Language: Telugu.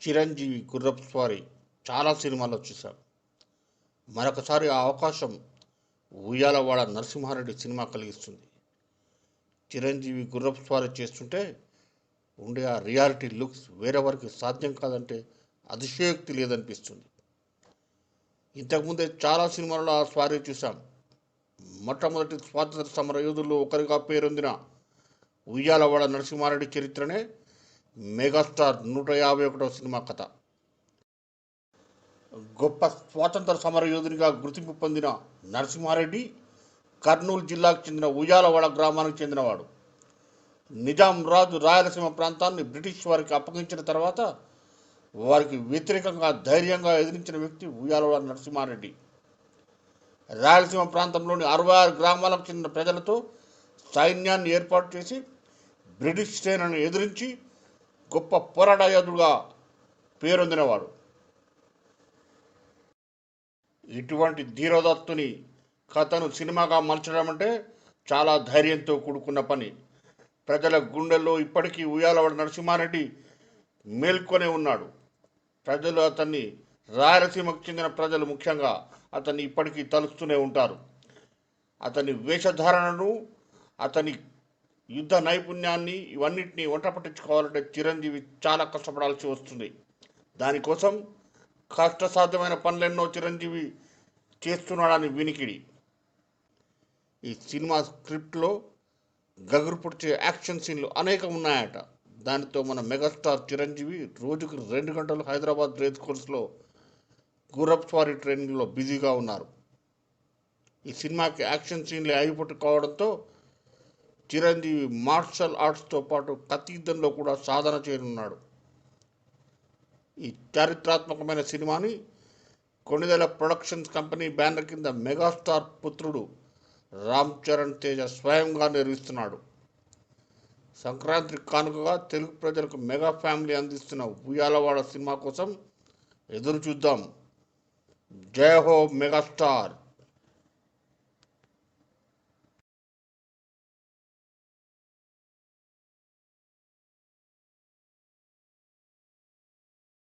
చిరంజీవి గుర్రపు స్వారీ చాలా సినిమాల్లో చూశాం. మరొకసారి ఆ అవకాశం ఉయ్యాలవాడ నరసింహారెడ్డి సినిమా కలిగిస్తుంది. చిరంజీవి గుర్రపు స్వారీ చేస్తుంటే ఉండే ఆ రియాలిటీ లుక్స్ వేరెవరికి సాధ్యం కాదంటే అతిశయోక్తి లేదనిపిస్తుంది. ఇంతకుముందే చాలా సినిమాలలో ఆ స్వారీ చూశాం. మొట్టమొదటి స్వాతంత్ర సమర యోధుల్లో ఒకరిగా పేరొందిన ఉయ్యాలవాడ నరసింహారెడ్డి చరిత్రనే మెగాస్టార్ 151వ సినిమా కథ. గొప్ప స్వాతంత్ర సమరయోధునిగా గుర్తింపు పొందిన నరసింహారెడ్డి కర్నూలు జిల్లాకు చెందిన ఉయ్యాలవాడ గ్రామానికి చెందినవాడు. నిజాం రాజు రాయలసీమ ప్రాంతాన్ని బ్రిటిష్ వారికి అప్పగించిన తర్వాత వారికి వ్యతిరేకంగా ధైర్యంగా ఎదిరించిన వ్యక్తి ఉయ్యాలవాడ నరసింహారెడ్డి. రాయలసీమ ప్రాంతంలోని 66 గ్రామాలకు చెందిన ప్రజలతో సైన్యాన్ని ఏర్పాటు చేసి బ్రిటిష్ సేనను ఎదిరించి గొప్ప పోరాట యోధుడుగా పేరొందినవాడు. ఇటువంటి ధీరోదత్తుని కథను సినిమాగా మలచడం అంటే చాలా ధైర్యంతో కూడుకున్న పని. ప్రజల గుండెల్లో ఇప్పటికీ ఉయ్యాలవాడ నరసింహారెడ్డి మేల్కొనే ఉన్నాడు. ప్రజలు అతన్ని, రాయలసీమకు చెందిన ప్రజలు ముఖ్యంగా అతన్ని ఇప్పటికీ తలుస్తూనే ఉంటారు. అతని వేషధారణను, అతని యుద్ధ నైపుణ్యాన్ని ఇవన్నిటినీ వంట పట్టించుకోవాలంటే చిరంజీవి చాలా కష్టపడాల్సి వస్తుంది. దానికోసం కష్టసాధ్యమైన పనులెన్నో చిరంజీవి చేస్తున్నాడని వినికిడి. ఈ సినిమా స్క్రిప్ట్లో గగురు పుడిచే యాక్షన్ సీన్లు అనేకం ఉన్నాయట. దానితో మన మెగాస్టార్ చిరంజీవి రోజుకు 2 గంటలు హైదరాబాద్ రేస్ కోర్సులో గుర్రపు స్వారీ ట్రైనింగ్లో బిజీగా ఉన్నారు. ఈ సినిమాకి యాక్షన్ సీన్లే అయిపట్టు కావడంతో చిరంజీవి మార్షల్ ఆర్ట్స్తో పాటు కత్తి యుద్ధంలో కూడా సాధన చేయనున్నాడు. ఈ చారిత్రాత్మకమైన సినిమాని కొణిదెల ప్రొడక్షన్స్ కంపెనీ బ్యానర్ కింద మెగాస్టార్ పుత్రుడు రామ్ చరణ్ తేజ స్వయంగా నిర్మిస్తున్నాడు. సంక్రాంతి కానుకగా తెలుగు ప్రజలకు మెగా ఫ్యామిలీ అందిస్తున్న ఉయ్యాలవాడ సినిమా కోసం ఎదురు చూద్దాం. జై హో మెగాస్టార్.